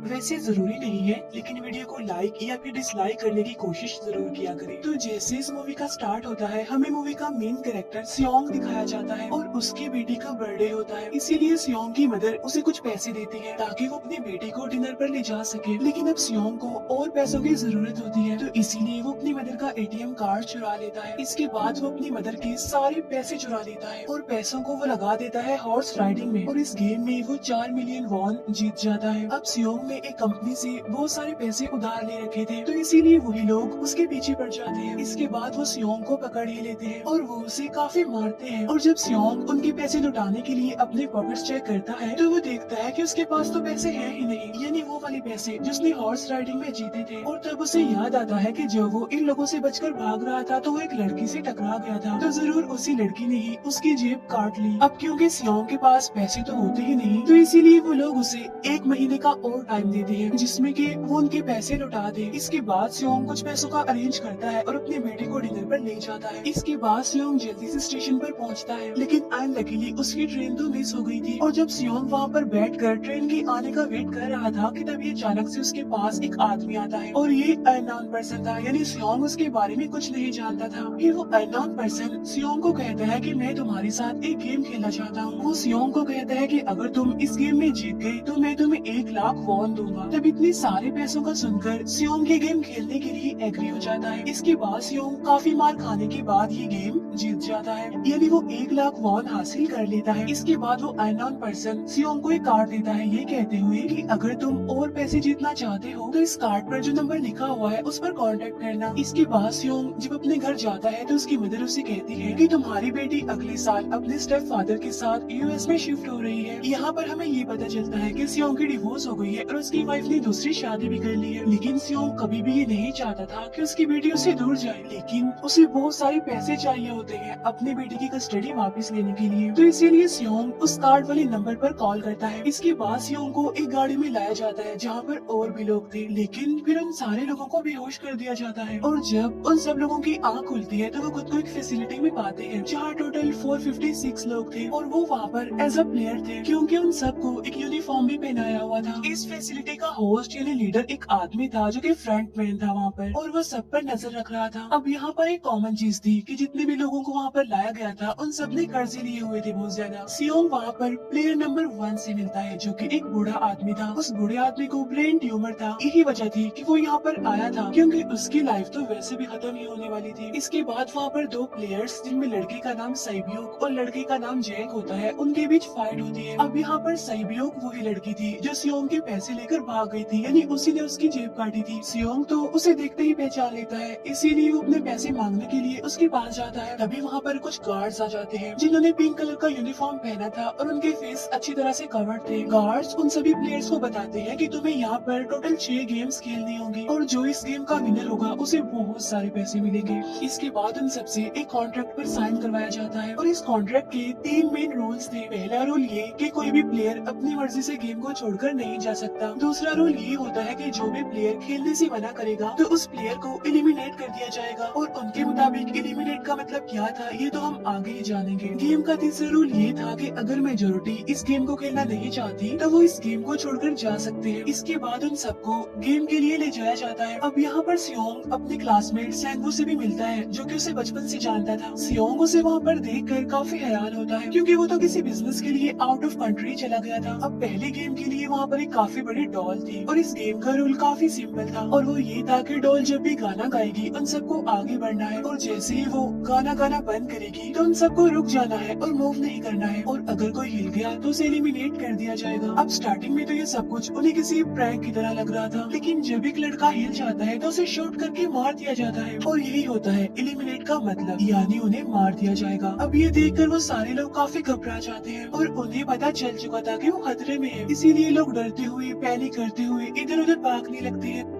वैसे जरूरी नहीं है, लेकिन वीडियो को लाइक या फिर डिसलाइक करने की कोशिश जरूर किया करें। तो जैसे इस मूवी का स्टार्ट होता है, हमें मूवी का मेन कैरेक्टर सियोंग दिखाया जाता है और उसकी बेटी का बर्थडे होता है। इसीलिए सियोंग की मदर उसे कुछ पैसे देती है ताकि वो अपनी बेटी को डिनर पर ले जा सके। लेकिन अब सियोंग को और पैसों की जरूरत होती है, तो इसीलिए वो अपनी मदर का एटीएम कार्ड चुरा लेता है। इसके बाद वो अपनी मदर के सारे पैसे चुरा लेता है और पैसों को वो लगा देता है हॉर्स राइडिंग में, और इस गेम में वो 4 मिलियन वॉन जीत जाता है। अब सियोंग ने एक कंपनी से बहुत सारे पैसे उधार ले रखे थे, तो इसीलिए वही लोग उसके पीछे पड़ जाते हैं। इसके बाद वो सियोंग को पकड़ ही लेते हैं और वो उसे काफी मारते हैं। और जब सियोंग उनके पैसे लौटाने के लिए अपने पॉकेट्स चेक करता है, तो वो देखता है कि उसके पास तो पैसे हैं ही नहीं, यानी वो वाले पैसे जिसने हॉर्स राइडिंग में जीते थे। और तब उसे याद आता है कि जब वो इन लोगों से बचकर भाग रहा था तो वो एक लड़की से टकरा गया था, तो जरूर उसी लड़की ने ही उसकी जेब काट ली। अब क्योंकि सियोंग के पास पैसे तो होते ही नहीं, तो इसीलिए वो लोग उसे 1 महीने का और टाइम देते हैं जिसमें कि वो उनके पैसे लौटा दे। इसके बाद सियोंग कुछ पैसों का अरेंज करता है और अपने बेटे को डिनर पर ले जाता है। इसके बाद सियोंग जल्दी से स्टेशन पर पहुंचता है, लेकिन अनलकीली उसकी ट्रेन तो मिस हो गई थी। और जब सियोंग वहां पर बैठकर ट्रेन के आने का वेट कर रहा था कि तभी अचानक से उसके पास एक आदमी आता है, और ये अननोन पर्सन था, यानी सियोंग उसके बारे में कुछ नहीं जानता था। फिर वो अननोन पर्सन सियोंग को कहता है कि मैं तुम्हारे साथ एक गेम खेलना चाहता हूँ। वो सियोंग को कहता है कि अगर तुम इस गेम में जीत गए तो मैं तुम्हें 1 लाख वॉन दूंगा। तब इतने सारे पैसों का सुनकर सियोंग ये गेम खेलने के लिए एग्री हो जाता है। इसके बाद सियोंग काफी मार खाने के बाद ये गेम जीत जाता है, यानी वो 1 लाख वॉन हासिल कर लेता है। इसके बाद वो अननोन पर्सन सियोंग को एक कार्ड देता है, ये कहते हुए कि अगर तुम और पैसे जीतना चाहते हो तो इस कार्ड पर जो नंबर लिखा हुआ है उस पर कांटेक्ट करना। इसके बाद सियोंग जब अपने घर जाता है तो उसकी मदर उसे कहती है कि तुम्हारी बेटी अगले साल अपने स्टेप फादर के साथ यूएस में शिफ्ट हो रही है। यहाँ पर हमें ये पता चलता है कि सियोंग की डिवोर्स हो गई है और उसकी वाइफ ने दूसरी शादी भी कर ली है। लेकिन सियोंग कभी भी ये नहीं चाहता था कि उसकी बेटी उससे दूर जाए, लेकिन उसे बहुत सारे पैसे चाहिए होते हैं अपनी बेटी की कस्टडी वापस लेने के लिए, तो इसीलिए सियोंग उस कार्ड वाले नंबर पर कॉल करता है। इसके बाद सियोंग को एक गाड़ी में लाया जाता है जहाँ पर और भी लोग थे, लेकिन फिर उन सारे लोगों को बेहोश कर दिया जाता है। और जब उन सब लोगों की आंख खुलती है तो वो खुद को एक फैसिलिटी में पाते हैं जहाँ टोटल 456 लोग थे, और वो वहाँ पर एज अ प्लेयर थे क्योंकि उन सबको एक यूनिफॉर्म भी पहनाया हुआ था। इस फैसिलिटी का होस्ट यानी लीडर एक आदमी था जो कि फ्रंट मैन था वहाँ पर, और वो सब पर नजर रख रहा था। अब यहाँ पर एक कॉमन चीज थी कि जितने भी लोगों को वहाँ पर लाया गया था उन सब ने कर्जे लिए हुए थे बहुत ज्यादा। सियोंग वहाँ पर प्लेयर नंबर 1 से मिलता है जो कि एक बूढ़ा आदमी था। उस बूढ़े आदमी को ब्रेन ट्यूमर था, यही वजह थी कि वो यहाँ पर आया था क्योंकि उसकी लाइफ तो वैसे भी खत्म ही होने वाली थी। इसके बाद वहाँ पर 2 प्लेयर्स जिनमें लड़के का नाम साइबियोक और लड़के का नाम जैक होता है, उनके बीच फाइट होती है। अब यहाँ पर साइबियोक वही लड़की थी जो सियोंग के पैसे लेकर भाग गई थी, यानी उसी ने उसकी जेब काटी थी। सियोंग तो उसे देखते ही पहचान लेता है, इसीलिए वो अपने पैसे मांगने के लिए उसके पास जाता है। तभी वहाँ पर कुछ गार्ड्स आ जाते हैं जिन्होंने पिंक कलर का यूनिफॉर्म पहना था और उनके फेस अच्छी तरह से कवर्ड थे। गार्ड्स उन सभी प्लेयर्स को बताते हैं कि तुम्हें यहाँ पर टोटल 6 गेम्स खेलनी होंगी और जो इस गेम का विनर होगा उसे बहुत सारे पैसे मिलेंगे। इसके बाद उन सबसे एक कॉन्ट्रैक्ट पर साइन करवाया जाता है और इस कॉन्ट्रैक्ट के 3 मेन रूल्स थे। पहला रूल ये कि कोई भी प्लेयर अपनी मर्जी से गेम को छोड़कर नहीं जा सकता। दूसरा रूल ये होता है कि जो भी प्लेयर खेलने से मना करेगा तो उस प्लेयर को एलिमिनेट कर दिया जाएगा, और उनके मुताबिक एलिमिनेट का मतलब क्या था ये तो हम आगे ही जानेंगे। गेम का तीसरा रूल ये था कि अगर मेजोरिटी इस गेम को खेलना नहीं चाहती तो वो इस गेम को छोड़कर जा सकते हैं। इसके बाद उन सबको गेम के लिए ले जाया जाता है। अब यहाँ पर सियोंग अपने क्लासमेट सैंगवू से भी मिलता है जो कि उसे बचपन से जानता था। सियोंग उसे वहाँ पर देखकर काफी हैरान होता है क्योंकि वो तो किसी बिजनेस के लिए आउट ऑफ कंट्री चला गया था। अब पहले गेम के लिए वहाँ पर एक काफी बड़ी डॉल थी और इस गेम का रूल काफी सिंपल था, और वो ये था कि डॉल जब भी गाना गाएगी उन सबको आगे बढ़ना है, और जैसे ही वो गाना गाना बंद करेगी तो उन सबको रुक जाना है और मूव नहीं करना है, और अगर कोई हिल गया तो उसे एलिमिनेट कर दिया जाएगा। अब स्टार्टिंग में तो ये सब कुछ उन्हें किसी प्रैंक की तरह लग रहा था, लेकिन जब एक लड़का हिल जाता है तो उसे शूट करके मार दिया जाता है, और यही होता है एलिमिनेट का मतलब, यानी उन्हें मार दिया जाएगा। अब ये देखकर वो सारे लोग काफी घबरा जाते हैं और उन्हें पता चल चुका था कि वो खतरे में है, इसीलिए लोग डरते हुए पैनिक करते हुए इधर उधर भागने लगते हैं।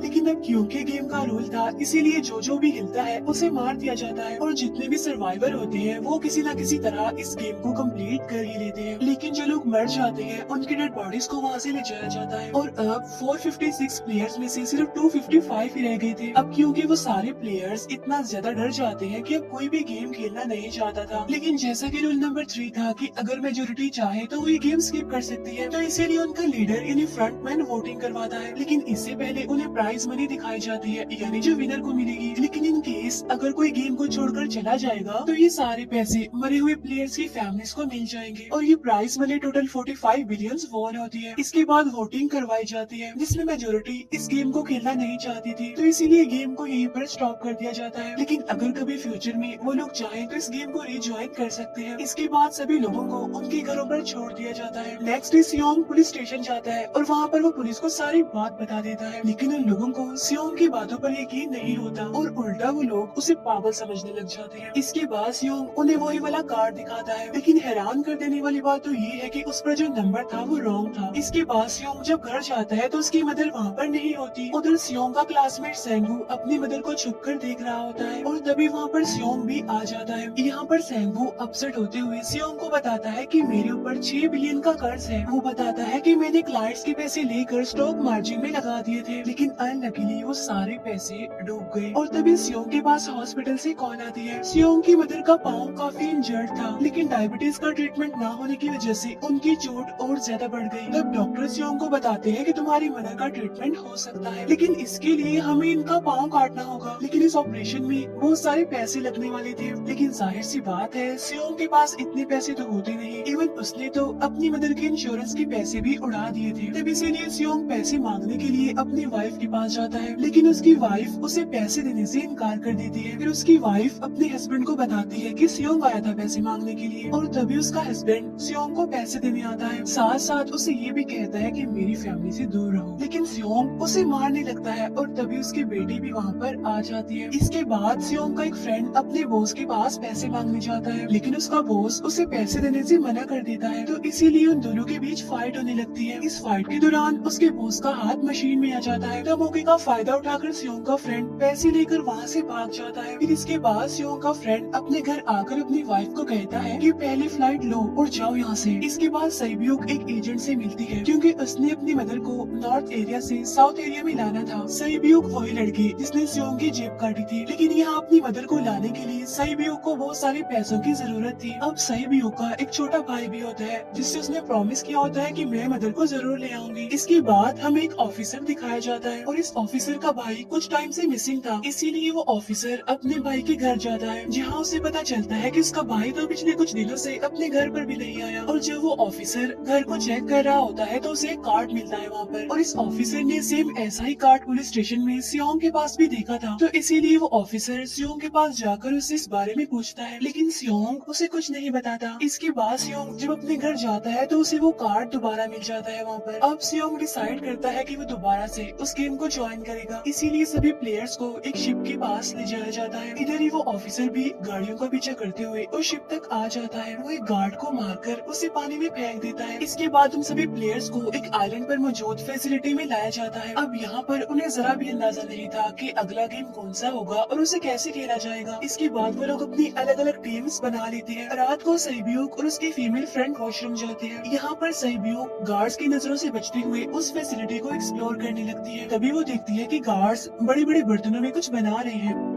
लेकिन अब क्योंकि गेम का रूल था, इसीलिए जो भी हिलता है उसे मार दिया जाता है और जितने भी सर्वाइवर होते हैं वो किसी न किसी तरह इस गेम को कंप्लीट कर ही लेते हैं। लेकिन जो लोग मर जाते हैं उनकी डेड बॉडीज को वहाँ से ले जाया जाता है और अब 456 प्लेयर्स में से सिर्फ 255 ही रह गए थे। अब क्योंकि वो सारे प्लेयर्स इतना ज्यादा डर जाते हैं कि अब कोई भी गेम खेलना नहीं चाहता था। लेकिन जैसा कि रूल नंबर 3 था कि अगर मेजोरिटी चाहे तो वो ये गेम स्किप कर सकती है, तो इसीलिए उनका लीडर यानी फ्रंटमैन वोटिंग करवाता है। लेकिन इससे पहले उन्हें प्राइज मनी दिखाई जाती है, यानी जो विनर को मिलेगी। लेकिन इन केस अगर कोई गेम को छोड़कर चला जाएगा तो ये सारे पैसे मरे हुए प्लेयर्स की फैमिलीज को मिल जाएंगे और ये prize money total 45 billion won होती है। इसके बाद वोटिंग करवाई जाती है जिसमें मेजोरिटी इस गेम को खेलना नहीं चाहती थी, तो इसीलिए गेम को यहीं पर स्टॉप कर दिया जाता है। लेकिन अगर कभी फ्यूचर में वो लोग चाहें तो इस गेम को रिज्वाइन कर सकते हैं। इसके बाद सभी लोगों को उनके घरों पर छोड़ दिया जाता है। नेक्स्ट डे सियोंग पुलिस स्टेशन जाता है और वहाँ पर वो पुलिस को सारी बात बता देता है। लेकिन उन लोगों को सियोंग की बातों पर यकीन नहीं होता और उल्टा वो लोग उसे पागल समझने लग जाते हैं। इसके बाद सियोंग उन्हें वही वाला कार्ड दिखाता है, लेकिन हैरान कर देने वाली बात तो ये है कि उस पर जो नंबर था वो रॉन्ग था। इसके बाद सियोंग जब घर जाता है तो उसकी मदर वहाँ पर नहीं होती। उधर सियोंग का क्लासमेट सेंगू अपनी मदर को छुपकर देख रहा होता है और तभी वहाँ पर सियोंग भी आ जाता है। यहाँ पर सेंगू अपसेट होते हुए सियोंग को बताता है कि मेरे ऊपर 6 बिलियन का कर्ज है। वो बताता है कि मैंने क्लाइंट्स के पैसे लेकर स्टॉक मार्जिन में लगा दिए थे, लेकिन अनलकीली वो सारे पैसे डूब गए। और तभी सियोंग के पास हॉस्पिटल से कॉल आती है। सियोंग की मदर का पाँव काफी इंजर्ड था, लेकिन डायबिटीज का ट्रीटमेंट न होने की वजह से उनकी चोट और ज्यादा बढ़ गई। तब डॉक्टर सियोंग को बताते हैं कि तुम्हारी मदर का ट्रीटमेंट हो सकता है, लेकिन इसके लिए हमें इनका पाँव काटना होगा। लेकिन इस ऑपरेशन में बहुत सारे पैसे लगने वाले थे, लेकिन जाहिर सी बात है सियोंग के पास इतने पैसे तो होते नहीं। इवन उसने तो अपनी मदर के इंश्योरेंस के पैसे भी उड़ा दिए थे। तब इसीलिए सियोंग पैसे मांगने के लिए अपनी वाइफ के पास जाता है, लेकिन उसकी वाइफ उसे पैसे देने से इनकार कर देती है। फिर उसकी वाइफ अपने हस्बैंड को बताती है कि सियोंग आया था पैसे मांगने के लिए और तभी उसका हस्बैंड सियोंग को पैसे देने आता है। साथ साथ उसे ये भी कहता है कि मेरी फैमिली से दूर रहो। लेकिन सियोंग उसे मारने लगता है और तभी उसकी बेटी भी वहाँ पर आ जाती है। इसके बाद सियोंग का एक फ्रेंड अपने बॉस के पास पैसे मांगने जाता है, लेकिन उसका बॉस उसे पैसे देने से मना कर देता है, तो इसीलिए उन दोनों के बीच फाइट होने लगती है। इस फाइट के दौरान उसके बॉस का हाथ मशीन में आ जाता है। तब मौके का फायदा उठाकर सियोंग का फ्रेंड पैसे लेकर वहाँ से भाग जाता है। फिर इसके बाद सियोंग का फ्रेंड अपने घर आकर अपनी वाइफ को कहता है कि पहली फ्लाइट लो और जाओ यहाँ से। इसके बाद सईब्यूक एक एजेंट से मिलती है क्योंकि उसने अपनी मदर को नॉर्थ एरिया से साउथ एरिया में लाना था। सईब्यूक वही लड़की जिसने सियोंग की जेब काटी थी, लेकिन यहाँ अपनी मदर को लाने के लिए सईब्यूक को बहुत सारे पैसों की जरूरत थी। अब सईब्यूक का एक छोटा भाई भी होता है जिससे उसने प्रॉमिस किया होता है कि मैं मदर को जरूर ले आऊंगी। इसके बाद हमें एक ऑफिसर दिखाया जाता है और इस ऑफिसर का भाई कुछ टाइम से मिसिंग था, इसीलिए वो ऑफिसर अपने भाई के घर जाता है, जहाँ उसे पता चलता है कि उसका भाई तो पिछले कुछ दिनों से अपने घर पर भी नहीं आया। और जब वो ऑफिसर घर को चेक कर रहा होता है तो उसे एक कार्ड मिलता है वहाँ पर, और इस ऑफिसर ने सेम ऐसा ही कार्ड पुलिस स्टेशन में सियोंग के पास भी देखा था, तो इसीलिए वो ऑफिसर सियोंग के पास जाकर उससे इस बारे में पूछता है, लेकिन सियोंग उसे कुछ नहीं बताता। इसके बाद सियोंग जब अपने घर जाता है तो उसे वो कार्ड दोबारा मिल जाता है वहाँ पर। अब सियोंग डिसाइड करता है कि वो दोबारा से उस गेम को ज्वाइन करेगा, इसीलिए सभी प्लेयर्स को एक शिप के पास ले जाया जाता है। इधर ही वो ऑफिसर भी गाड़ियों का पीछा करते हुए उस शिप तक आ जाता है। वो एक गार्ड को मारकर उसे पानी में फेंक देता है। इसके बाद उन सभी प्लेयर्स को एक आइलैंड पर मौजूद फैसिलिटी में लाया जाता है। अब यहाँ पर उन्हें जरा भी अंदाजा नहीं था कि अगला गेम कौन सा होगा और उसे कैसे खेला जाएगा। इसके बाद वो लोग अपनी अलग अलग टीम्स बना लेते हैं। रात को सईब्यूक और उसकी फीमेल फ्रेंड वॉशरूम जाते हैं। यहाँ पर सईब्यूक गार्ड्स की नजरों से बचते हुए उस फैसिलिटी को एक्सप्लोर करने लगती है। तभी वो देखती है कि गार्ड्स बड़े बड़े बर्तनों में कुछ बना रहे हैं,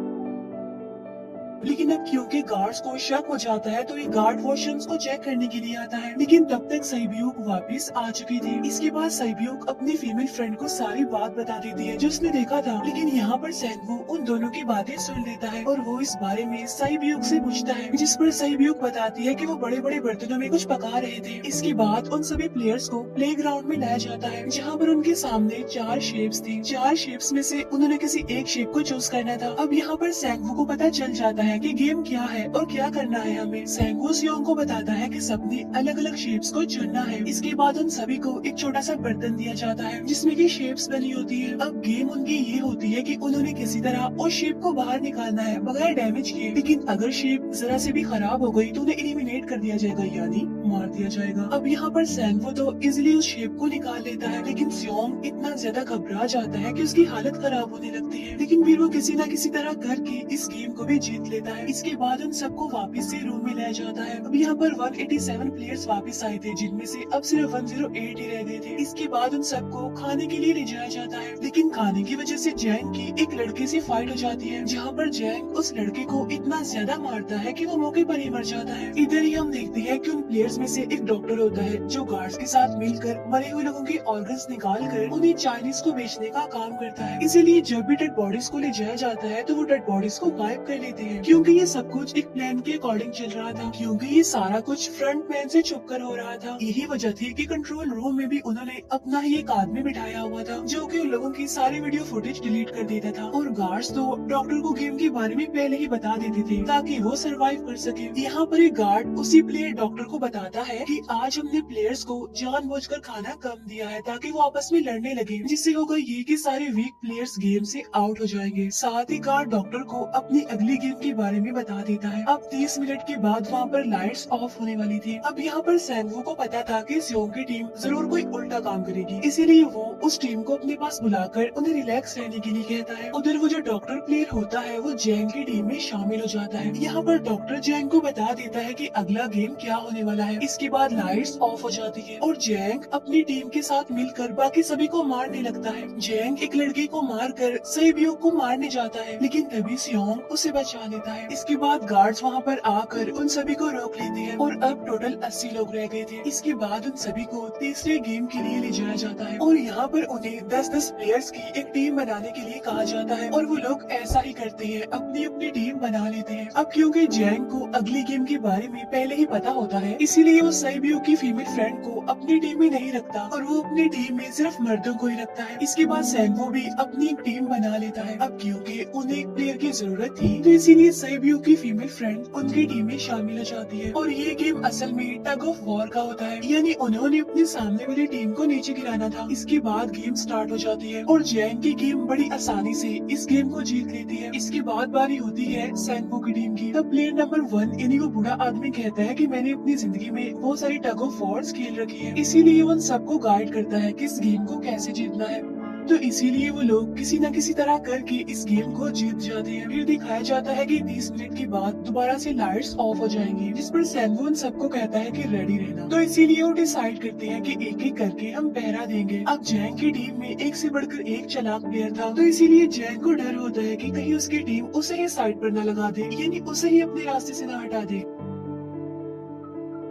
लेकिन अब क्योंकि गार्ड्स को शक हो जाता है तो ये गार्ड वॉशरूम्स को चेक करने के लिए आता है, लेकिन तब तक सईब्यूक वापस आ चुकी थी। इसके बाद सईब्यूक अपनी फीमेल फ्रेंड को सारी बात बता देती है जो उसने देखा था, लेकिन यहाँ पर सेंगू उन दोनों की बातें सुन लेता है और वो इस बारे में सईब्यूक से पूछता है, जिस पर सईब्यूक बताती है कि वो बड़े बड़े बर्तनों में कुछ पका रहे थे। इसके बाद उन सभी प्लेयर्स को प्लेग्राउंड में लाया जाता है, जहाँ पर उनके सामने 4 शेप्स थी। 4 शेप्स में से उन्होंने किसी एक शेप को चूज करना था। अब यहाँ पर सेंगू को पता चल जाता है कि गेम क्या है और क्या करना है हमें। सेंगू सियोंग को बताता है कि सबने अलग अलग शेप्स को चुनना है। इसके बाद उन सभी को एक छोटा सा बर्तन दिया जाता है जिसमें की शेप्स बनी होती है। अब गेम उनकी ये होती है कि उन्होंने किसी तरह उस शेप को बाहर निकालना है बगैर डैमेज किए, लेकिन अगर शेप जरा से भी खराब हो गई तो उन्हें एलिमिनेट कर दिया जाएगा, यानी मार दिया जाएगा। अब यहाँ पर सैंगवो तो इजिली उस शेप को निकाल लेता है, लेकिन सियोंग इतना ज्यादा घबरा जाता है कि उसकी हालत खराब होने लगती है। लेकिन फिर वो किसी न किसी तरह करके इस गेम को भी जीत लेता है। इसके बाद उन सबको वापस से रूम में लाया जाता है। अब यहाँ पर 187 प्लेयर्स वापस आए थे, जिनमें से अब सिर्फ 108 ही रह गए थे। इसके बाद उन सबको खाने के लिए ले जाया जाता है, लेकिन खाने की वजह से जैंग की एक लड़के से फाइट हो जाती है, जहाँ पर जैंग उस लड़के को इतना ज्यादा मारता है कि वो मौके पर ही मर जाता है। इधर ही हम देखते हैं कि उन प्लेयर्स में से एक डॉक्टर होता है जो गार्ड्स के साथ मिलकर मरे हुए लोगों के ऑर्गन्स निकाल कर उन्हें चाइनीज को बेचने का काम करता है। इसीलिए जब भी डेड बॉडीज को ले जाया जाता है तो वो डेड बॉडीज को गायब कर लेते हैं, क्योंकि ये सब कुछ एक प्लान के अकॉर्डिंग चल रहा था, क्योंकि ये सारा कुछ फ्रंट मैन से छुप कर हो रहा था। यही वजह थी कि कंट्रोल रूम में भी उन्होंने अपना ही एक आदमी बिठाया हुआ था, जो कि उन लोगों की सारी वीडियो फुटेज डिलीट कर देता था। और गार्ड्स तो डॉक्टर को गेम के बारे में पहले ही बता देते थे ताकि वो सरवाइव कर सके। यहाँ पर एक गार्ड उसी प्लेयर डॉक्टर को बताता है कि आज हमने प्लेयर्स को जानबूझकर खाना कम दिया है ताकि वो आपस में लड़ने लगे, जिससे होगा ये कि सारे वीक प्लेयर्स गेम से आउट हो जाएंगे। साथ ही गार्ड डॉक्टर को अपनी अगली गेम के बारे में बता देता है। अब 30 मिनट के बाद वहाँ पर लाइट्स ऑफ होने वाली थी। अब यहाँ पर सैंगवो को पता था कि सियोंग की टीम जरूर कोई उल्टा काम करेगी, इसीलिए वो उस टीम को अपने पास बुलाकर उन्हें रिलैक्स रहने के लिए कहता है। उधर वो जो डॉक्टर प्लेयर होता है वो जैंग की टीम में शामिल हो जाता है। यहाँ पर डॉक्टर जैंग को बता देता है कि अगला गेम क्या होने वाला है। इसके बाद लाइट्स ऑफ हो जाती है और जैंग अपनी टीम के साथ मिलकर बाकी सभी को मारने लगता है। जैंग एक लड़के को मारकर सैबियो को मारने जाता है, लेकिन तभी सियोंग उसे बचा लेता है। इसके बाद गार्ड्स वहाँ पर आकर उन सभी को रोक लेते हैं और अब टोटल 80 लोग रह गए थे। इसके बाद उन सभी को तीसरे गेम के लिए ले जाया जाता है और यहाँ पर उन्हें 10-10 प्लेयर्स की एक टीम बनाने के लिए कहा जाता है और वो लोग ऐसा ही करते हैं, अपनी अपनी टीम बना लेते हैं। अब क्योंकि जैंग को अगली गेम के बारे में पहले ही पता होता है, इसीलिए वो सैबियो की फीमेल फ्रेंड को अपनी टीम में नहीं रखता और वो अपनी टीम में सिर्फ मर्दों को ही रखता है। इसके बाद सैंगवो भी अपनी एक टीम बना लेता है। अब क्योंकि उन्हें एक प्लेयर की जरूरत थी, तो इसीलिए सैबियो की फीमेल फ्रेंड उनकी टीम में शामिल हो जाती है और ये गेम असल में टग ऑफ वॉर का होता है, यानी उन्होंने अपने सामने वाली टीम को नीचे गिराना था। इसके बाद गेम स्टार्ट हो जाती है और जैंग की टीम बड़ी आसानी से इस गेम को जीत लेती है। इसके बाद बारी होती है सैंगवो की टीम की। तब प्लेयर नंबर 1 यानी वो बूढ़ा आदमी कहता है कि मैंने अपनी जिंदगी में बहुत सारी टग ऑफ वॉर्स खेल रखी है, इसीलिए उन सबको गाइड करता है कि इस गेम को कैसे जीतना है। तो इसीलिए वो लोग किसी न किसी तरह करके इस गेम को जीत जाते हैं। फिर दिखाया जाता है कि 30 मिनट के बाद दोबारा से लाइट्स ऑफ हो जाएंगी, जिस पर सैंगवो उन सबको कहता है कि रेडी रहना। तो इसीलिए वो डिसाइड करते हैं कि एक एक करके हम पहरा देंगे। अब जैंग की टीम में एक से बढ़कर एक चालाक प्लेयर था, तो इसीलिए जैंग को डर होता है कि कहीं उसकी टीम उसे ही साइड पर न लगा दे, यानी उसे ही अपने रास्ते से न हटा दे।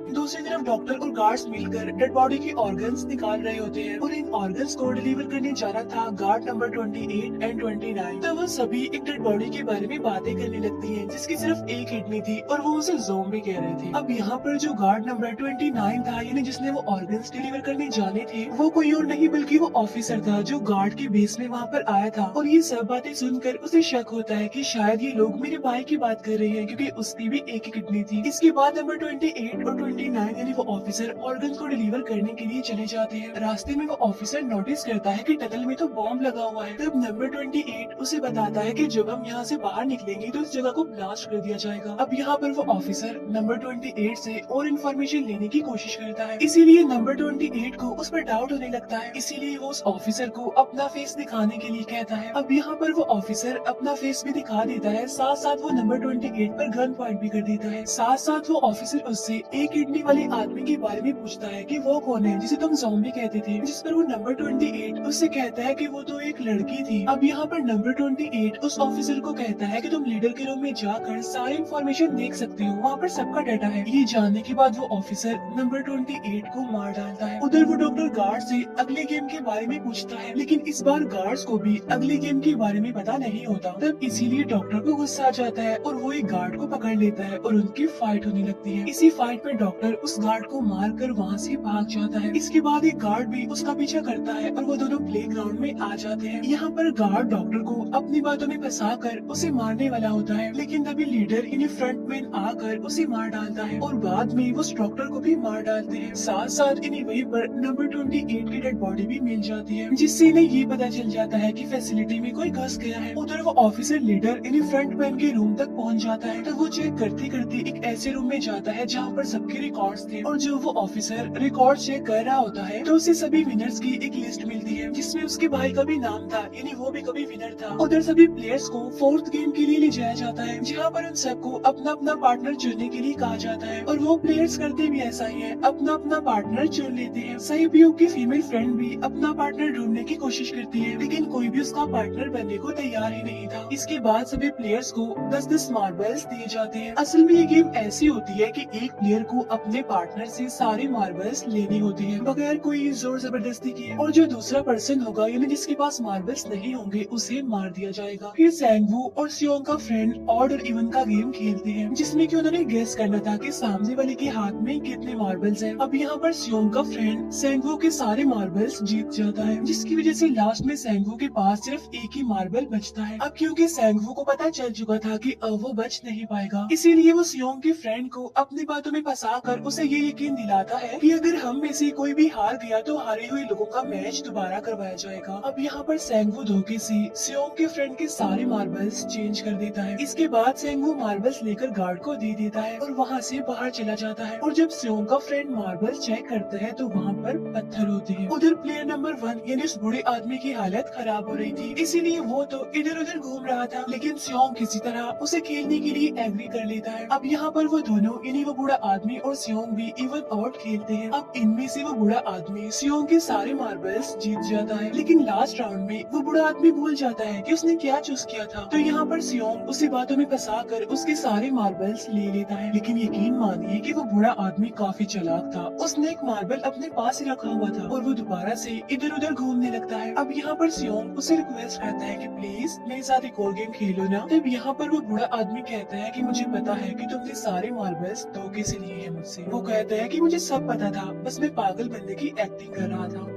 दूसरी तरफ डॉक्टर और गार्ड्स मिलकर डेड बॉडी की ऑर्गन्स निकाल रहे होते हैं और इन ऑर्गन्स को डिलीवर करने जाना था गार्ड नंबर 28 एंड 29। तो वो सभी एक डेड बॉडी के बारे में बातें करने लगती हैं, जिसकी सिर्फ एक किडनी थी और वो उसे ज़ोंबी कह रहे थे। अब यहाँ पर जो गार्ड नंबर 29 था, यानी जिसने वो ऑर्गन्स डिलीवर करने जाने थे, वो कोई और नहीं बल्कि वो ऑफिसर था जो गार्ड के बेस में वहाँ पर आया था। और ये सब बातें सुनकर उसे शक होता है कि शायद ये लोग मेरे भाई की बात कर रहे हैं, क्योंकि उसकी भी एक ही किडनी थी। इसके बाद नंबर 28 और 29 यानी वो ऑफिसर ऑर्गन को डिलीवर करने के लिए चले जाते हैं। रास्ते में वो ऑफिसर नोटिस करता है कि टनल में तो बॉम्ब लगा हुआ है। तब नंबर 28 उसे बताता है कि जब हम यहाँ से बाहर निकलेंगे तो इस जगह को ब्लास्ट कर दिया जाएगा। अब यहाँ पर वो ऑफिसर नंबर 28 से और इन्फॉर्मेशन लेने की कोशिश करता है, इसीलिए नंबर 28 को उस पर डाउट होने लगता है, इसीलिए वो उस ऑफिसर को अपना फेस दिखाने के लिए कहता है। अब यहाँ पर वो ऑफिसर अपना फेस भी दिखा देता है, साथ साथ वो नंबर 28 पर गन पॉइंट भी कर देता है। साथ साथ वो ऑफिसर उससे एक किडनी वाले आदमी के बारे में पूछता है कि वो कौन है जिसे तुम ज़ॉम्बी कहते थे, जिस पर वो नंबर 28 उससे कहता है कि वो तो एक लड़की थी। अब यहाँ पर नंबर 28 उस ऑफिसर को कहता है कि तुम लीडर के रूम में जाकर सारी इंफॉर्मेशन देख सकते हो, वहाँ पर सबका डाटा है। ये जानने के बाद वो ऑफिसर नंबर 28 को मार डालता है। उधर वो डॉक्टर गार्ड से अगले गेम के बारे में पूछता है, लेकिन इस बार गार्ड्स को भी अगले गेम के बारे में पता नहीं होता। तब इसीलिए डॉक्टर को गुस्सा आ जाता है और वो एक गार्ड को पकड़ लेता है और उनकी फाइट होने लगती है। इसी फाइट में डॉक्टर उस गार्ड को मारकर वहाँ से भाग जाता है। इसके बाद एक गार्ड भी उसका पीछा करता है और वो दोनों प्लेग्राउंड में आ जाते हैं। यहाँ पर गार्ड डॉक्टर को अपनी बातों में फंसाकर उसे मारने वाला होता है, लेकिन तभी लीडर यानी फ्रंटमैन आकर उसे मार डालता है और बाद में वो उस डॉक्टर को भी मार डालते हैं। साथ साथ इन्हीं वहीं पर नंबर 28 की डेड बॉडी भी मिल जाती है, जिससे इन्हें ये पता चल जाता है कि फैसिलिटी में कोई घुस गया है। उधर वो ऑफिसर लीडर यानी फ्रंटमैन के रूम तक पहुँच जाता है। तो वो चेक करते करते एक ऐसे रूम में जाता है जहाँ पर सबके रिकॉर्ड्स थे और जो वो ऑफिसर रिकॉर्ड चेक कर रहा होता है तो उसे सभी विनर्स की एक लिस्ट मिलती है जिसमें उसके भाई का भी नाम था, यानी वो भी कभी विनर था। उधर सभी प्लेयर्स को फोर्थ गेम के लिए ले जाया जाता है जहाँ पर उन सबको अपना अपना पार्टनर चुनने के लिए कहा जाता है और वो प्लेयर्स करते भी ऐसा ही है, अपना अपना पार्टनर चुन लेते हैं। सहयोग की फीमेल फ्रेंड भी अपना पार्टनर ढूंढने की कोशिश करती है लेकिन कोई भी उसका पार्टनर बनने को तैयार ही नहीं था। इसके बाद सभी प्लेयर्स को 10-10 मार्बल्स दिए जाते हैं। असल में ये गेम ऐसी होती है कि एक प्लेयर को अपने पार्टनर से सारे मार्बल्स लेने होते हैं बगैर कोई जोर जबरदस्ती किए और जो दूसरा पर्सन होगा यानी जिसके पास मार्बल्स नहीं होंगे उसे मार दिया जाएगा। फिर सैंगवू और सियोंग का फ्रेंड ऑड और इवन का गेम खेलते हैं जिसमें कि उन्होंने गेस करना था कि सामने वाले के हाथ में कितने मार्बल्स हैं। अब यहाँ पर सियोंग का फ्रेंड सैंगवू के सारे मार्बल्स जीत जाता है जिसकी वजह से लास्ट में सैंगवू के पास सिर्फ एक ही मार्बल बचता है। अब क्योंकि सैंगवू को पता चल चुका था कि अब वो बच नहीं पाएगा इसीलिए वो सियोंग के फ्रेंड को अपनी बातों में फंसा कर उसे ये यकीन दिलाता है कि अगर हम में से कोई भी हार गया तो हारे हुए लोगों का मैच दोबारा करवाया जाएगा। अब यहाँ पर सैंगवू धोखे से सियोंग के फ्रेंड के सारे मार्बल्स चेंज कर देता है। इसके बाद सैंगवू मार्बल्स लेकर गार्ड को दे देता है और वहाँ से बाहर चला जाता है और जब सियोंग का फ्रेंड मार्बल्स चेक करता है तो वहाँ पर पत्थर होते हैं। उधर प्लेयर नंबर 1 यानी उस बूढ़े आदमी की हालत खराब हो रही थी इसीलिए वो तो इधर उधर घूम रहा था लेकिन सियोंग किसी तरह उसे खेलने के लिए एग्री कर लेता है। अब यहाँ पर वो दोनों यानी वो बूढ़ा आदमी और सियोंग भी इवन आउट खेलते हैं। अब इनमें से वो बूढ़ा आदमी सियोंग के सारे मार्बल्स जीत जाता है लेकिन लास्ट राउंड में वो बूढ़ा आदमी भूल जाता है कि उसने क्या चूज किया था। तो यहाँ पर सियोंग उसी बातों में फंसा कर उसके सारे मार्बल्स ले लेता है लेकिन यकीन मानिए कि वो बूढ़ा आदमी काफी चालाक था। उसने एक मार्बल अपने पास ही रखा हुआ था और वो दोबारा से इधर उधर घूमने लगता है। अब यहाँ पर सियोंग उसे रिक्वेस्ट करता है कि प्लीज मेरे साथ एक और गेम खेलो ना। तब यहाँ पर वो बूढ़ा आदमी कहता है कि मुझे पता है कि तुमने सारे मार्बल्स धोखे से लिए हैं मुझसे। वो कहता है कि मुझे सब पता था, बस मैं पागल बनने की एक्टिंग कर रहा था।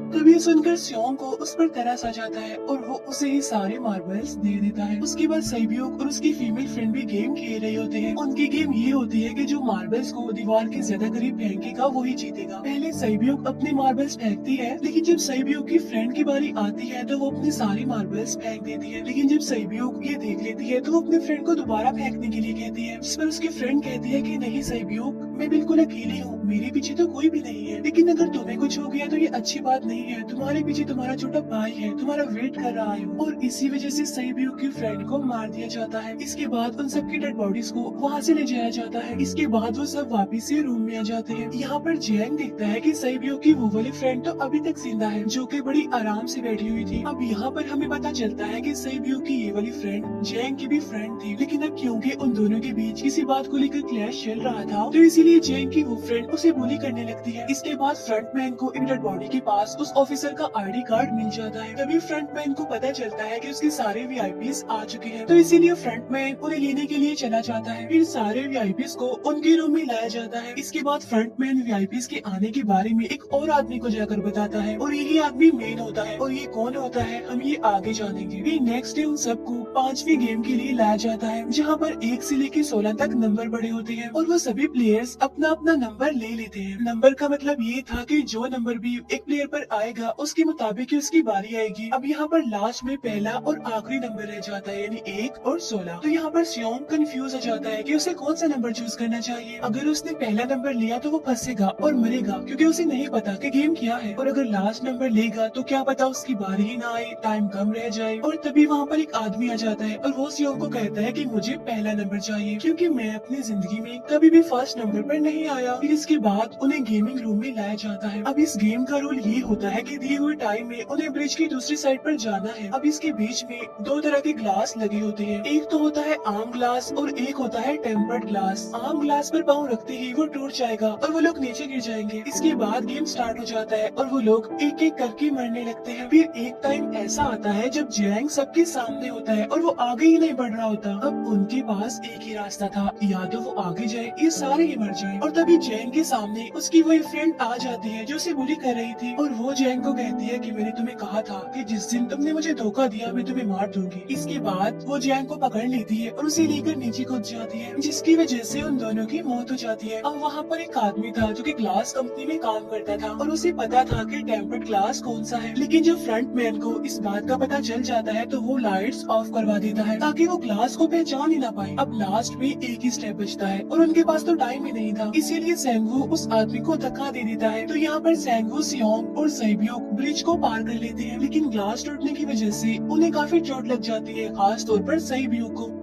तभी सुनकर सियोंग को उस पर तरस आ जाता है और वो उसे ही सारे मार्बल्स दे देता है। उसके बाद सैब्योक और उसकी फीमेल फ्रेंड भी गेम खेल रहे होते हैं। उनकी गेम ये होती है कि जो मार्बल्स को दीवार के ज्यादा करीब फेंकेगा वही जीतेगा। पहले सैब्योक अपने मार्बल्स फेंकती है लेकिन जब सैब्योक की फ्रेंड की बारी आती है तो वो अपने सारे मार्बल्स फेंक देती है। लेकिन जब सैब्योक ये देख लेती है तो वो अपने फ्रेंड को दोबारा फेंकने के लिए कहती है जिस पर उसकी फ्रेंड कहती है कि नहीं सैब्योक, मैं बिल्कुल अकेली हूँ, मेरे पीछे तो कोई भी नहीं है। लेकिन अगर तुम्हें कुछ हो गया तो ये अच्छी बात नहीं है, तुम्हारे पीछे तुम्हारा छोटा भाई है, तुम्हारा वेट कर रहा है। और इसी वजह से सैब्योक की फ्रेंड को मार दिया जाता है। इसके बाद उन सबकी डेड बॉडीज को वहाँ से ले जाया जाता है। इसके बाद वो सब वापिस से रूम में आ जाते हैं। यहाँ पर जैंग देखता है कि सैब्योक की वो वाली फ्रेंड तो अभी तक जिंदा है जो कि बड़ी आराम से बैठी हुई थी। अब यहाँ पर हमें पता चलता है कि सैब्योक की ये वाली फ्रेंड जैंग की भी फ्रेंड थी लेकिन अब क्योंकि उन दोनों के बीच किसी बात को लेकर क्लैश चल रहा था तो इसीलिए जैंग की वो फ्रेंड उसे बुली करने लगती है। इसके बाद फ्रंटमैन को एक डेड बॉडी के पास उस ऑफिसर का आईडी कार्ड मिल जाता है। तभी फ्रंटमैन को पता चलता है कि उसके सारे वीआईपीज आ चुके हैं तो इसीलिए फ्रंटमैन उन्हें लेने के लिए चला जाता है। फिर सारे वीआईपीज को उनके रूम में लाया जाता है। इसके बाद फ्रंटमैन वीआईपीज के आने के बारे में एक और आदमी को जाकर बताता है और यही आदमी मेन होता है और ये कौन होता है हम ये आगे जानेंगे। फिर नेक्स्ट डे उन सबको 5वीं गेम के लिए लाया जाता है जहाँ पर 1 से लेकर 16 तक नंबर पड़े होते हैं और वो सभी प्लेयर्स अपना अपना नंबर ले लेते हैं। नंबर का मतलब ये था कि जो नंबर भी एक प्लेयर पर आएगा उसके मुताबिक ही उसकी बारी आएगी। अब यहाँ पर लास्ट में पहला और आखिरी नंबर रह जाता है यानी 1 और 16। तो यहाँ पर सियोंग कंफ्यूज हो जाता है कि उसे कौन सा नंबर चूज करना चाहिए। अगर उसने पहला नंबर लिया तो वो फंसेगा और मरेगा क्योंकि उसे नहीं पता कि गेम क्या है, और अगर लास्ट नंबर लेगा तो क्या पता उसकी बारी ही ना आए, टाइम कम रह जाए। और तभी वहाँ पर एक आदमी आ जाता है और वो सियोंग को कहता है कि मुझे पहला नंबर चाहिए क्योंकि मैं अपनी जिंदगी में कभी भी फर्स्ट नंबर पर नहीं आया। फिर इसके बाद उन्हें गेमिंग रूम में लाया जाता है। अब इस गेम का रूल ये होता है कि दिए हुए टाइम में उन्हें ब्रिज की दूसरी साइड पर जाना है। अब इसके बीच में 2 तरह के ग्लास लगे होते हैं, एक तो होता है आम ग्लास और एक होता है टेम्पर्ड ग्लास। आम ग्लास पर पाँव रखते ही वो टूट जाएगा और वो लोग नीचे गिर जाएंगे। इसके बाद गेम स्टार्ट हो जाता है और वो लोग एक एक करके मरने लगते हैं। फिर एक टाइम ऐसा आता है जब जैंग सबके सामने होता है और वो आगे ही नहीं बढ़ रहा होता। अब उनके पास एक ही रास्ता था, या तो वो आगे जाए या सारे ही मर जाए। और तभी जैंग के सामने उसकी वही फ्रेंड आ जाती है जो उसे बुली कर रही थी, और वो जैंग को कहती है कि मैंने तुम्हें कहा था कि जिस दिन तुमने मुझे धोखा दिया मैं तुम्हें मार दूंगी। इसके बाद वो जैंग को पकड़ लेती है और उसे लेकर नीचे कूद जाती है, जिसकी वजह से उन दोनों की मौत हो जाती है। अब वहाँ पर एक आदमी था जो कि ग्लास कंपनी में काम करता था और उसे पता था कि टेम्पर्ड ग्लास कौन सा है, लेकिन जब फ्रंट मैन को इस बात का पता चल जाता है तो वो लाइट्स ऑफ करवा देता है ताकि वो ग्लास को पहचान ही ना पाए। अब लास्ट में एक ही स्टेप बचता है और उनके पास तो टाइम ही नहीं था, इसीलिए सेंगवू उस आदमी को धक्का दे देता है। तो यहाँ पर सेंगवू, सियोंग और सैब्योक ब्रिज को पार कर लेते हैं, लेकिन ग्लास टूटने की वजह से उन्हें काफी चोट लग जाती है, खास तौर पर सैब्योक को।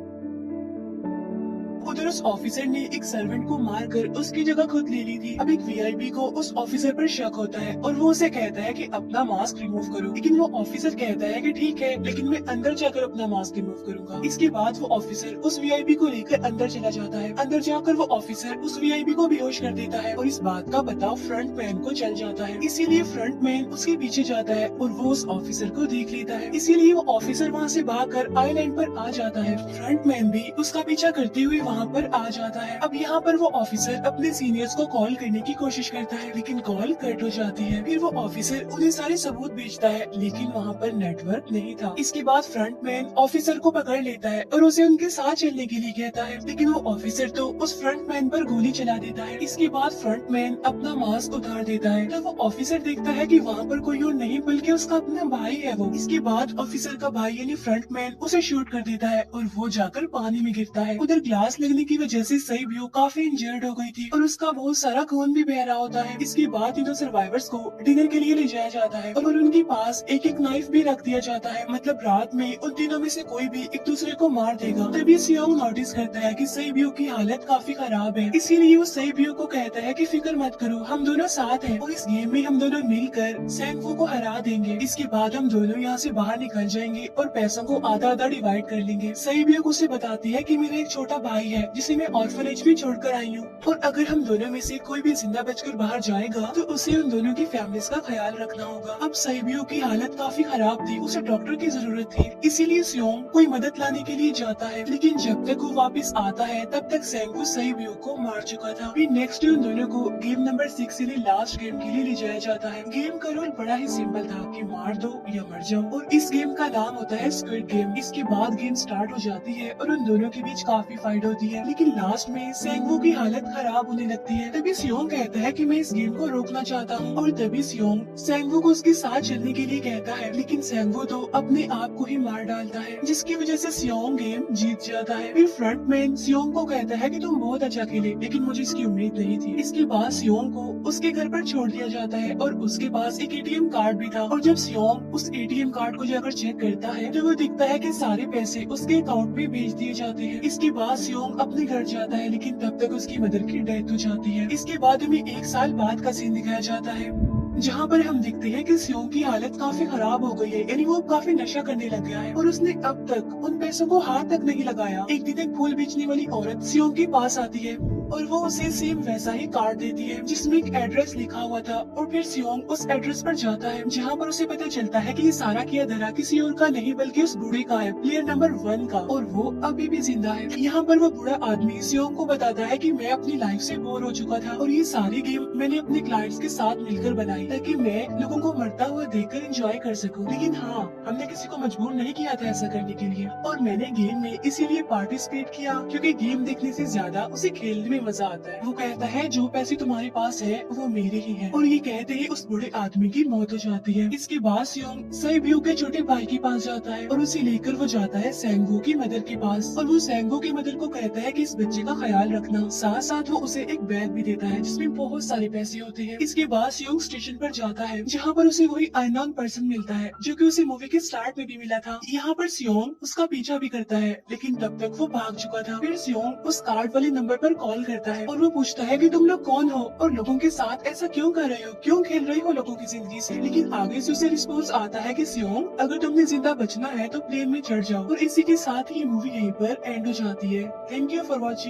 उधर उस ऑफिसर ने एक सर्वेंट को मारकर उसकी जगह खुद ले ली थी। अब एक वीआईपी को उस ऑफिसर पर शक होता है और वो उसे कहता है कि अपना मास्क रिमूव करो, लेकिन वो ऑफिसर कहता है कि ठीक है, लेकिन मैं अंदर जाकर अपना मास्क रिमूव करूंगा। इसके बाद वो ऑफिसर उस वीआईपी को लेकर अंदर चला जाता है। अंदर जाकर वो ऑफिसर उस वीआईपी को बेहोश कर देता है और इस बात का पता फ्रंट मैन को चल जाता है, इसीलिए फ्रंट मैन उसके पीछे जाता है और वो उस ऑफिसर को देख लेता है, इसीलिए वो ऑफिसर वहाँ से भागकर आइलैंड पर आ जाता है। फ्रंट मैन भी उसका पीछा करते हुए वहाँ पर आ जाता है। अब यहाँ पर वो ऑफिसर अपने सीनियर्स को कॉल करने की कोशिश करता है, लेकिन कॉल कट हो जाती है। फिर वो ऑफिसर उन्हें सारे सबूत भेजता है, लेकिन वहाँ पर नेटवर्क नहीं था। इसके बाद फ्रंट मैन ऑफिसर को पकड़ लेता है और उसे उनके साथ चलने के लिए कहता है, लेकिन वो ऑफिसर तो उस फ्रंट मैन पर गोली चला देता है। इसके बाद फ्रंट मैन अपना मास्क उतार देता है, तब वो ऑफिसर देखता है कि वहाँ पर कोई और नहीं बल्कि उसका अपना भाई है वो। इसके बाद ऑफिसर का भाई यानी फ्रंट मैन उसे शूट कर देता है और वो जाकर पानी में गिरता है। उधर ग्लास लगने की वजह से सैब्योक काफी इंजर्ड हो गई थी और उसका बहुत सारा खून भी बह रहा होता है। इसके बाद इन सर्वाइवर्स को डिनर के लिए ले जाया जाता है और उनके पास एक एक नाइफ भी रख दिया जाता है, मतलब रात में उन तीनों में से कोई भी एक दूसरे को मार देगा। तभी सियोंग नोटिस करता है कि सैब्योक की हालत काफी खराब है, इसीलिए वो सैब्योक को कहता है कि फिक्र मत करो, हम दोनों साथ हैं और इस गेम में हम दोनों मिलकर सेंगवू को हरा देंगे। इसके बाद हम दोनों यहाँ से बाहर निकल जाएंगे और पैसों को आधा आधा डिवाइड कर लेंगे। सैब्योक उसे बताती है कि मेरा एक छोटा भाई है जिसे मैं ऑर्फनेज में छोड़कर आई हूँ, और अगर हम दोनों में से कोई भी जिंदा बचकर बाहर जाएगा तो उसे उन दोनों की फैमिलीज का ख्याल रखना होगा। अब सैब्योक की हालत काफी खराब थी, उसे डॉक्टर की जरूरत थी, इसीलिए सियोंग कोई मदद लाने के लिए जाता है, लेकिन जब तक वो वापस आता है तब तक सेंगवू सैब्योक को मार चुका था। फिर नेक्स्ट डे उन दोनों को गेम नंबर 6 यानी लास्ट गेम के लिए ले जाया जाता है। गेम का रूल बड़ा ही सिंपल था कि मार दो या मर जाओ, और इस गेम का नाम होता है स्क्विड गेम। इसके बाद गेम स्टार्ट हो जाती है और उन दोनों के बीच काफी फाइट होती है, लेकिन लास्ट में सेंगवू की हालत खराब होने लगती है। तभी सियोंग कहता है कि मैं इस गेम को रोकना चाहता हूँ, और तभी सियोंग सेंगवू को उसके साथ चलने के लिए कहता है, लेकिन सेंगवू तो अपने आप को ही मार डालता है, जिसकी वजह से सियोंग गेम जीत जाता है। फिर फ्रंट मैन सियोंग को कहता है कि तुम बहुत अच्छा खेले, लेकिन मुझे इसकी उम्मीद नहीं थी। इसके बाद सियोंग को उसके घर पर छोड़ दिया जाता है और उसके पास एक एटीएम कार्ड भी था, और जब सियोंग उस एटीएम कार्ड को जाकर चेक करता है तो वो दिखता है कि सारे पैसे उसके अकाउंट में भेज दिए जाते हैं। इसके बाद सियोंग अपने घर जाता है, लेकिन तब तक उसकी मदर की डेथ हो जाती है। इसके बाद हमें 1 साल बाद का सीन दिखाया जाता है, जहाँ पर हम देखते हैं कि सियोंग की हालत काफी खराब हो गई है, यानी वो काफी नशा करने लग गया है और उसने अब तक उन पैसों को हाथ तक नहीं लगाया। एक दिन एक फूल बेचने वाली औरत सियोंग के पास आती है और वो उसे सेम वैसा ही कार्ड देती है जिसमें एक एड्रेस लिखा हुआ था, और फिर सियोंग उस एड्रेस पर जाता है जहाँ पर उसे पता चलता है कि ये सारा किया धरा किसी और का नहीं बल्कि उस बूढ़े का है, प्लेयर नंबर 1 का, और वो अभी भी जिंदा है। यहाँ पर वो बूढ़ा आदमी सियोंग को बताता है कि मैं अपनी लाइफ से बोर हो चुका था और ये सारी गेम मैंने अपने क्लाइंट्स के साथ मिलकर बनाई ताकि मैं लोगों को मरता हुआ देखकर एंजॉय कर सकूं, लेकिन हाँ, हमने किसी को मजबूर नहीं किया था ऐसा करने के लिए, और मैंने गेम में इसीलिए पार्टिसिपेट किया क्योंकि गेम देखने से ज्यादा उसे खेलने में मजा आता है। वो कहता है जो पैसे तुम्हारे पास है वो मेरे ही हैं, और ये कहते ही उस बूढ़े आदमी की मौत हो जाती है। इसके बाद सियोंग सैब्योक के छोटे भाई के पास जाता है और उसे लेकर वो जाता है सेंगवू की मदर के पास, और वो सेंगवू की मदर को कहता है कि इस बच्चे का ख्याल रखना, साथ साथ वो उसे एक बैग भी देता है जिसमें बहुत सारे पैसे होते हैं। इसके बाद सियोंग स्टेशन पर जाता है जहाँ पर उसे वही अननोन पर्सन मिलता है जो कि उसे मूवी के स्टार्ट में भी मिला था। यहाँ पर सियोंग उसका पीछा भी करता है, लेकिन तब तक वो भाग चुका था। फिर सियोंग उस कार्ड वाले नंबर पर कॉल करता है और वो पूछता है कि तुम लोग कौन हो और लोगों के साथ ऐसा क्यों कर रहे हो, क्यों खेल रहे हो लोगों की जिंदगी से। लेकिन आगे से उसे रिस्पॉन्स आता है कि सियोंग अगर तुमने जिंदा बचना है तो प्लेन में चढ़ जाओ, और इसी के साथ ही मूवी यहीं पर एंड हो जाती है। Thank you for watching.